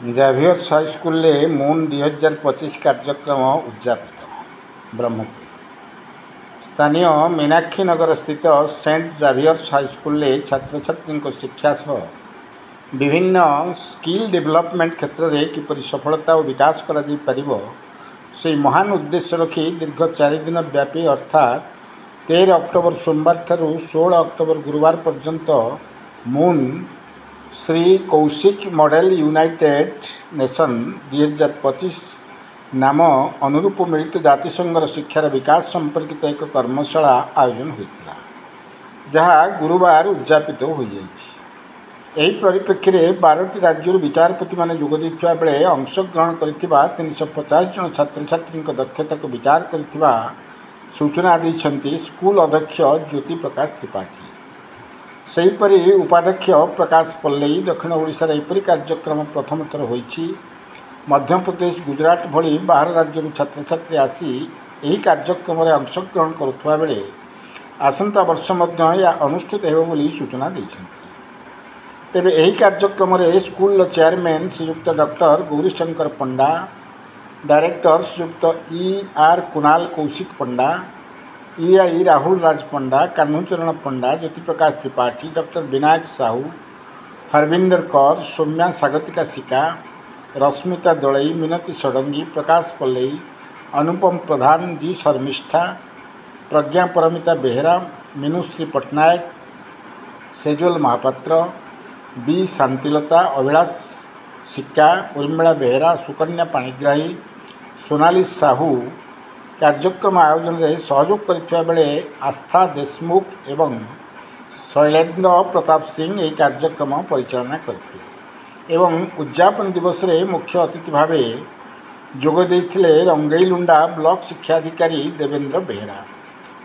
Xavier's ହାଇସ୍କୁଲରେ Moon 2025 କାର୍ଯ୍ୟକ୍ରମ ଉଦ୍ଯାପିତ। ବ୍ରହ୍ମପୁର ସ୍ଥାନୀୟ ମୀନାକ୍ଷୀ ନଗରସ୍ଥିତ ସେଣ୍ଟ ଜାଭିୟର୍ସ ହାଇସ୍କୁଲରେ ଛାତ୍ରଛାତ୍ରୀଙ୍କ ଶିକ୍ଷା ସହ ବିଭିନ୍ନ ସ୍କିଲ୍ ଡେଭଲପମେଣ୍ଟ କ୍ଷେତ୍ରରେ କିପରି ସଫଳତା ଓ ବିକାଶ କରାଯାଇପାରିବ ସେହି ମହାନ ଉଦ୍ଦେଶ୍ୟ ରଖି ଦୀର୍ଘ 4 ଦିନ ବ୍ୟାପୀ ଅର୍ଥାତ୍ 13 ଅକ୍ଟୋବର ସୋମବାର ଠାରୁ 16 ଅକ୍ଟୋବର ଗୁରୁବାର ପର୍ଯ୍ୟନ୍ତ ମୁନ୍ Shri Kaushik model united nation 2025 ନାମ ଅନୁରୂପ ମିଳିତ ଜାତିସଂଘର ଶିକ୍ଷାର ବିକାଶ ସମ୍ପର୍କିତ ଏକ କର୍ମଶାଳା ଆୟୋଜନ ହୋଇଥିଲା, ଯାହା ଗୁରୁବାର ଉଦ୍ଯାପିତ ହୋଇଯାଇଛି। ଏହି ପରିପ୍ରେକ୍ଷୀରେ 12ଟି ରାଜ୍ୟରୁ ବିଚାରପତିମାନେ ଯୋଗ ଦେଇଥିବା ବେଳେ ଅଂଶଗ୍ରହଣ କରିଥିବା 350 ଜଣ ଛାତ୍ରଛାତ୍ରୀଙ୍କ ଦକ୍ଷତାକୁ ବିଚାର କରିଥିବା ସୂଚନା ଦେଇଛନ୍ତି ସ୍କୁଲ ଅଧ୍ୟକ୍ଷ ଜ୍ୟୋତି ପ୍ରକାଶ ତ୍ରିପାଠୀ। ସେହିପରି ଉପାଧ୍ୟକ୍ଷ ପ୍ରକାଶ ପଲ୍ଲେଇ ଦକ୍ଷିଣ ଓଡ଼ିଶାରେ ଏପରି କାର୍ଯ୍ୟକ୍ରମ ପ୍ରଥମ ଥର ହୋଇଛି। ମଧ୍ୟପ୍ରଦେଶ, ଗୁଜରାଟ ଭଳି ବାହାର ରାଜ୍ୟରୁ ଛାତ୍ରଛାତ୍ରୀ ଆସି ଏହି କାର୍ଯ୍ୟକ୍ରମରେ ଅଂଶଗ୍ରହଣ କରୁଥିବା ବେଳେ ଆସନ୍ତା ବର୍ଷ ମଧ୍ୟ ଏହା ଅନୁଷ୍ଠିତ ହେବ ବୋଲି ସୂଚନା ଦେଇଛନ୍ତି। ତେବେ ଏହି କାର୍ଯ୍ୟକ୍ରମରେ ସ୍କୁଲର ଚେୟାରମ୍ୟାନ୍ ଶ୍ରୀଯୁକ୍ତ ଡକ୍ଟର ଗୌରୀଶଙ୍କର ପଣ୍ଡା, ଡାଇରେକ୍ଟର ଶ୍ରୀଯୁକ୍ତ ER କୁନାଲ କୌଶିକ ପଣ୍ଡା, EI ରାହୁଲ ରାଜ ପଣ୍ଡା, କାହ୍ନୁଚରଣ ପଣ୍ଡା, ଜ୍ୟୋତିପ୍ରକାଶ ତ୍ରିପାଠୀ, ଡକ୍ଟର ବିନାୟକ ସାହୁ, ହରବିନ୍ଦର କର, ସୌମ୍ୟା ସ୍ୱାଗତିକା ଶିକା, ରଶ୍ମିତା ଦଳେଇ, ମିନତୀ ଷଡ଼ଙ୍ଗୀ, ପ୍ରକାଶ ପଲ୍ଲେଇ, ଅନୁପମ ପ୍ରଧାନ, G ଶର୍ମିଷ୍ଠା, ପ୍ରଜ୍ଞା ପରମିତା ବେହେରା, ମିନୁଶ୍ରୀ ପଟ୍ଟନାୟକ, ସେଜଲ ମହାପାତ୍ର, B ଶାନ୍ତିଲତା, ଅଭିଳାଷ ଶିକା, ଉର୍ମିଳା ବେହେରା, ସୁକନ୍ୟା ପାଣିଗ୍ରାହୀ, ସୋନାଲି ସାହୁ କାର୍ଯ୍ୟକ୍ରମ ଆୟୋଜନରେ ସହଯୋଗ କରିଥିବା ବେଳେ ଆସ୍ଥା ଦେଶମୁଖ ଏବଂ ଶୈଳେନ୍ଦ୍ର ପ୍ରତାପ ସିଂ ଏହି କାର୍ଯ୍ୟକ୍ରମ ପରିଚାଳନା କରିଥିଲେ ଏବଂ ଉଦ୍ଯାପନ ଦିବସରେ ମୁଖ୍ୟ ଅତିଥି ଭାବେ ଯୋଗ ଦେଇଥିଲେ ରଙ୍ଗେଇଲୁଣ୍ଡା ବ୍ଲକ ଶିକ୍ଷାଧିକାରୀ ଦେବେନ୍ଦ୍ର ବେହେରା।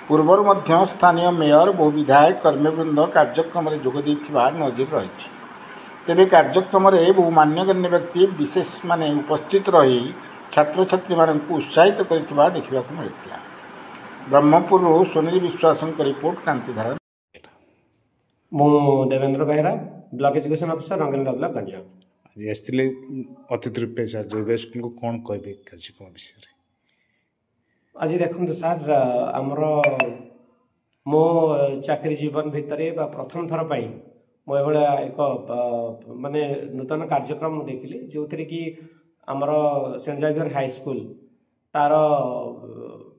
ପୂର୍ବରୁ ମଧ୍ୟ ସ୍ଥାନୀୟ ମେୟର, ବହୁ ବିଧାୟକ, କର୍ମୀବୃନ୍ଦ କାର୍ଯ୍ୟକ୍ରମରେ ଯୋଗ ଦେଇଥିବା ନଜିର ରହିଛି। ତେବେ କାର୍ଯ୍ୟକ୍ରମରେ ବହୁ ମାନ୍ୟଗଣ୍ୟ ବ୍ୟକ୍ତି ବିଶେଷମାନେ ଉପସ୍ଥିତ ରହି ଛାତ୍ରଛାତ୍ରୀମାନଙ୍କୁ ଉତ୍ସାହିତ କରିଥିବା ଦେଖିବାକୁ ମିଳିଥିଲା। ବ୍ରହ୍ମପୁରରୁ ସୁନୀଲ ବିଶ୍ୱାସଙ୍କ ରିପୋର୍ଟ, କ୍ରାନ୍ତିଧାରା। ମୁଁ Debendra Behera, block education officer, Rangeilunda block, Ganjam. ଆଜି ଆସିଥିଲେ ଅତିଥି ରୂପେ ସାର୍ ଜୟବେଶଙ୍କୁ କ'ଣ କହିବେ କାର୍ଯ୍ୟକ୍ରମ ବିଷୟରେ? ଆଜି ଦେଖନ୍ତୁ ସାର୍, ଆମର ମୋ ଚାକିରି ଜୀବନ ଭିତରେ ବା ପ୍ରଥମ ଥର ପାଇଁ ମୁଁ ଏଭଳିଆ ଏକ ମାନେ ନୂତନ କାର୍ଯ୍ୟକ୍ରମ ଦେଖିଲି, ଯେଉଁଥିରେ କି ଆମର ସେଣ୍ଟ ଜାଭିୟର ହାଇସ୍କୁଲ ତାର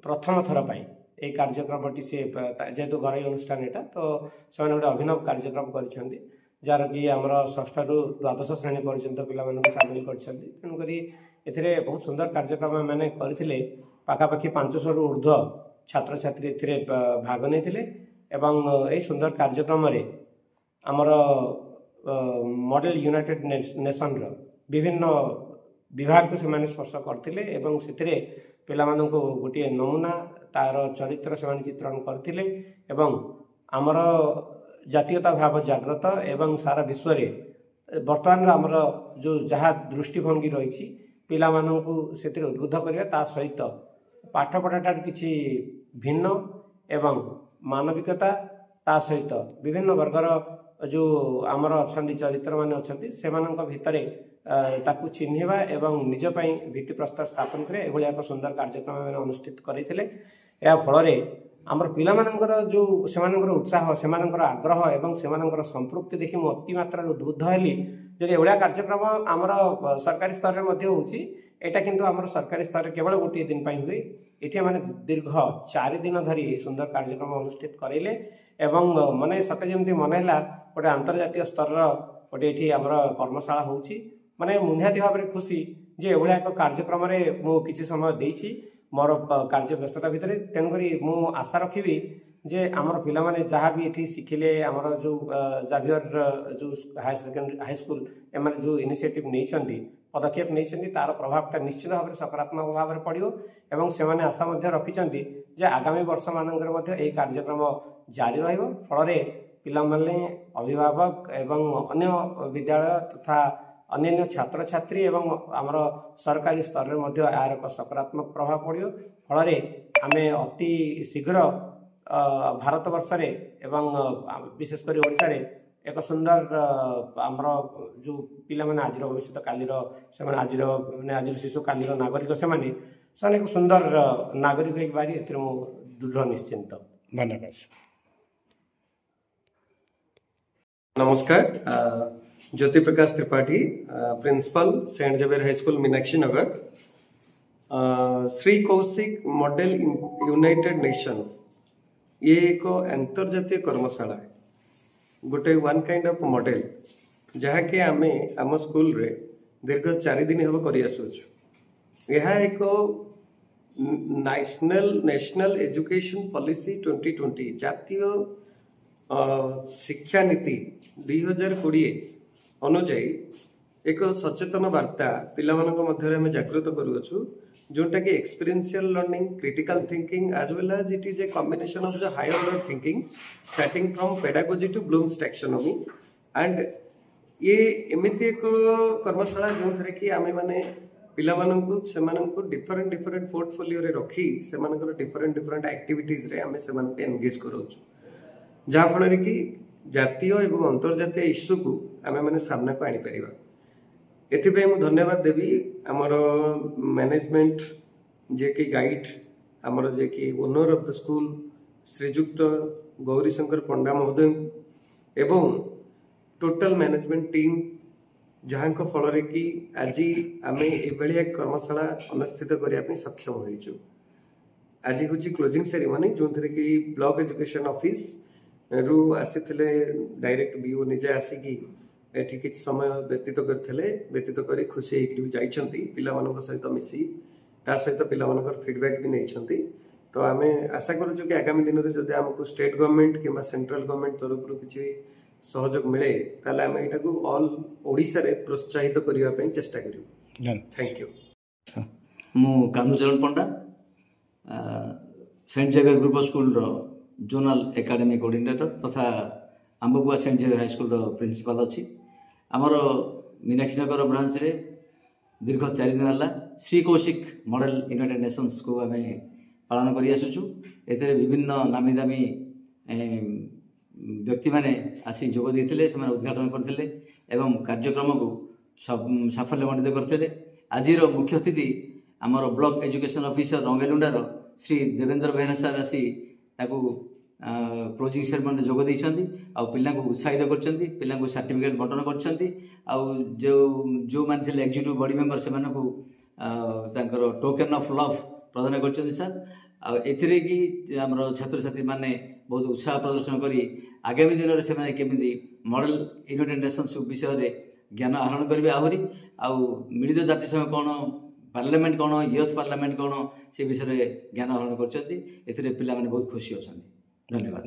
ପ୍ରଥମ ଥର ପାଇଁ এই କାର୍ଯ୍ୟକ୍ରମଟି ସେ ଯେହେତୁ ଘରୋଇ ଅନୁଷ୍ଠାନ ଏଇଟା, ତ ସେମାନେ ଗୋଟେ ଅଭିନବ କାର୍ଯ୍ୟକ୍ରମ କରିଛନ୍ତି, ଯାହାର କି ଆମର ଷଷ୍ଠରୁ ଦ୍ୱାଦଶ ଶ୍ରେଣୀ ପର୍ଯ୍ୟନ୍ତ ପିଲାମାନଙ୍କୁ ସାମିଲ କରିଛନ୍ତି। ତେଣୁକରି ଏଥିରେ ବହୁତ ସୁନ୍ଦର କାର୍ଯ୍ୟକ୍ରମ ମାନେ କରିଥିଲେ। ପାଖାପାଖି 500ରୁ ଉର୍ଦ୍ଧ୍ୱ ଛାତ୍ରଛାତ୍ରୀ ଏଥିରେ ଭାଗ ନେଇଥିଲେ ଏବଂ ଏହି ସୁନ୍ଦର କାର୍ଯ୍ୟକ୍ରମରେ ଆମର ମଡେଲ ୟୁନାଇଟେଡ୍ ନେସନ୍ର ବିଭିନ୍ନ ବିଭାଗକୁ ସେମାନେ ସ୍ପର୍ଶ କରିଥିଲେ ଏବଂ ସେଥିରେ ପିଲାମାନଙ୍କୁ ଗୋଟିଏ ନମୁନା ତାର ଚରିତ୍ର ସେମାନେ ଚିତ୍ରଣ କରିଥିଲେ ଏବଂ ଆମର ଜାତୀୟତା ଭାବ ଜାଗ୍ରତ ଏବଂ ସାରା ବିଶ୍ୱରେ ବର୍ତ୍ତମାନର ଆମର ଯେଉଁ ଯାହା ଦୃଷ୍ଟିଭଙ୍ଗୀ ରହିଛି ପିଲାମାନଙ୍କୁ ସେଥିରେ ଉଦ୍ବୁଦ୍ଧ କରିବା, ତା ସହିତ ପାଠପଢ଼ାଠାରୁ କିଛି ଭିନ୍ନ ଏବଂ ମାନବିକତା, ତା ସହିତ ବିଭିନ୍ନ ବର୍ଗର ଯେଉଁ ଆମର ଅଛନ୍ତି ଚରିତ୍ରମାନେ ଅଛନ୍ତି ସେମାନଙ୍କ ଭିତରେ ତାକୁ ଚିହ୍ନିବା ଏବଂ ନିଜ ପାଇଁ ଭିତ୍ତିପ୍ରସ୍ତର ସ୍ଥାପନ କରିବା, ଏଭଳି ଏକ ସୁନ୍ଦର କାର୍ଯ୍ୟକ୍ରମ ଅନୁଷ୍ଠିତ କରିଥିଲେ। ଏହା ଫଳରେ ଆମର ପିଲାମାନଙ୍କର ଯେଉଁ ସେମାନଙ୍କର ଉତ୍ସାହ, ସେମାନଙ୍କର ଆଗ୍ରହ ଏବଂ ସେମାନଙ୍କର ସମ୍ପୃକ୍ତି ଦେଖି ମୁଁ ଅତି ମାତ୍ରାରେ ଉଦ୍ବୁଦ୍ଧ ହେଲି। ଯଦି ଏଭଳିଆ କାର୍ଯ୍ୟକ୍ରମ ଆମର ସରକାରୀ ସ୍ତରରେ ମଧ୍ୟ ହେଉଛି, ଏଇଟା କିନ୍ତୁ ଆମର ସରକାରୀ ସ୍ତରରେ କେବଳ ଗୋଟିଏ ଦିନ ପାଇଁ ହୁଏ। ଏଠି ମାନେ ଦୀର୍ଘ 4 ଦିନ ଧରି ସୁନ୍ଦର କାର୍ଯ୍ୟକ୍ରମ ଅନୁଷ୍ଠିତ କରାଇଲେ ଏବଂ ମାନେ ସତେ ଯେମିତି ମନେ ହେଲା ଗୋଟେ ଆନ୍ତର୍ଜାତୀୟ ସ୍ତରର ଗୋଟେ ଏଠି ଆମର କର୍ମଶାଳା ହେଉଛି। ମାନେ ମୁଁ ନିହାତି ଭାବରେ ଖୁସି ଯେ ଏଭଳିଆ ଏକ କାର୍ଯ୍ୟକ୍ରମରେ ମୁଁ କିଛି ସମୟ ଦେଇଛି ମୋର କାର୍ଯ୍ୟ ବ୍ୟସ୍ତତା ଭିତରେ। ତେଣୁକରି ମୁଁ ଆଶା ରଖିବି ଯେ ଆମର ପିଲାମାନେ ଯାହା ବି ଏଠି ଶିଖିଲେ, ଆମର ଯେଉଁ ଜାଭିୟର ଯେଉଁ ହାଇସ୍କୁଲ ଏମାନେ ଯେଉଁ ଇନିସିଏଟିଭ୍ ନେଇଛନ୍ତି, ପଦକ୍ଷେପ ନେଇଛନ୍ତି, ତାର ପ୍ରଭାବଟା ନିଶ୍ଚିତ ଭାବରେ ସକାରାତ୍ମକ ଭାବରେ ପଡ଼ିବ ଏବଂ ସେମାନେ ଆଶା ମଧ୍ୟ ରଖିଛନ୍ତି ଯେ ଆଗାମୀ ବର୍ଷମାନଙ୍କରେ ମଧ୍ୟ ଏହି କାର୍ଯ୍ୟକ୍ରମ ଜାରି ରହିବ। ଫଳରେ ପିଲାମାନେ, ଅଭିଭାବକ ଏବଂ ଅନ୍ୟ ବିଦ୍ୟାଳୟ ତଥା ଅନ୍ୟାନ୍ୟ ଛାତ୍ରଛାତ୍ରୀ ଏବଂ ଆମର ସରକାରୀ ସ୍ତରରେ ମଧ୍ୟ ଏହାର ଏକ ସକାରାତ୍ମକ ପ୍ରଭାବ ପଡ଼ିବ। ଫଳରେ ଆମେ ଅତି ଶୀଘ୍ର ଭାରତବର୍ଷରେ ଏବଂ ବିଶେଷ କରି ଓଡ଼ିଶାରେ एक सुंदर आमर जो पिला माने आज भविष्य कालीर से आज शिशु कालीर नागरिक से एक सुंदर नागरिक हो पारि ए दृढ़ निश्चिंत। धन्यवाद। नमस्कार, Jyoti Prakash Tripathi, principal Saint Xavier high school Meenakshi Nagar. Shri Kaushik model united nation ये एक अंतर्जातीय कर्मशाला गोटे वन काइंड ऑफ मॉडल जहाँकि आमे आम स्कूल रे दीर्घ 4 दिन हम कर यह एक नेशनल एजुकेशन पॉलिसी 2020 जातीय शिक्षा नीति 2020 अनुजाई एक सचेतन वार्ता पिला मध्य आम जागृत करूँ जोटा कि experiential learning, critical thinking as well as it is a combination of the higher order thinking starting from pedagogy to Bloom's taxonomy. And ये एमती एक कर्मशाला जो थे कि आम मैंने पिला डिफरेंट डिफरेंट पोर्टफोलियो रे रखी से डिफरेंट एक्टिविटीज रे आम से एंगेज कराऊँ जहाँफल कि जातीय एवं अंतर्जातीय इश्यू को आम मैंने सामना को आनीपर। एथिपाई मु धन्यवाद देवी आमर मैनेजमेंट जे कि गाइड आमर जे कि ओनर ऑफ द स्कूल श्रीजुक्त गौरी शंकर पंडा महोदय एवं टोटल मैनेजमेंट टीम जहाँ फल कि आज आम ये कर्मशाला अनुष्ठित करने सक्षम होइछु। आज हूँ क्लोजिंग सेरेमनी जो थे कि ब्लॉक एजुकेशन ऑफिस रु आसी डायरेक्ट बीओ निजे आसिकी एठी किछ समय व्यतीत व्यतीत कर खुशी होती पिला सहित मिसी ता सहित पिला फीडबैक भी नहीं। तो आम आशा करूँ कि आगामी दिन में जब आमको स्टेट गवर्नमेंट कि सेंट्रल गवर्नमेंट तरफ किसी सहयोग मिले ताले आम यहाँ को ऑल ओडिशा रे प्रोत्साहित करने चेष्टा करूँ। Thank you. मु Kanucharan Panda Saint Xavier group of school zonal academy coordinator तथा Ambakua Saint Xavier high school principal अच्छी आमर मीनाक्षी नगर ब्रांच रे दीर्घ 4 दिन है Shri Kaushik model United Nations को आम पालन कर आसुचु। एथे विभिन्न नामी दामी व्यक्ति माने आसी जोग देते से उद्घाटन करते एवं कार्यक्रम को साफल्यमंडित करते। आज मुख्य अतिथि आमर ब्लॉक एजुकेशन ऑफिसर रंगेलुंडार श्री देवेंद्र बेहरा सार आसी क्लोजिंग सेरेमनी जोग देइछन्ती आ पिला को उत्साहित करछन्ती पिला को सर्टिफिकेट बंटन करछन्ती आ जो मान थिले एग्जीक्यूटिव बॉडी मेंबर से मानको तांकर टोकन ऑफ लव प्रदान करछन्ती सर। आ एथिरे कि हमर छात्र छात्री माने बहुत उत्साह प्रदर्शन करी आगामी दिन में से केमिति मॉडल यूनाइटेड नेशंस विषय रे ज्ञान आहरण करेंगे आहरी मिलित जातिसंघ कौन पार्लियामेंट कौन यूथ पार्लियामेंट कौन से विषय ज्ञान आहरण कर पिला बहुत खुशी अच्छा। धन्यवाद।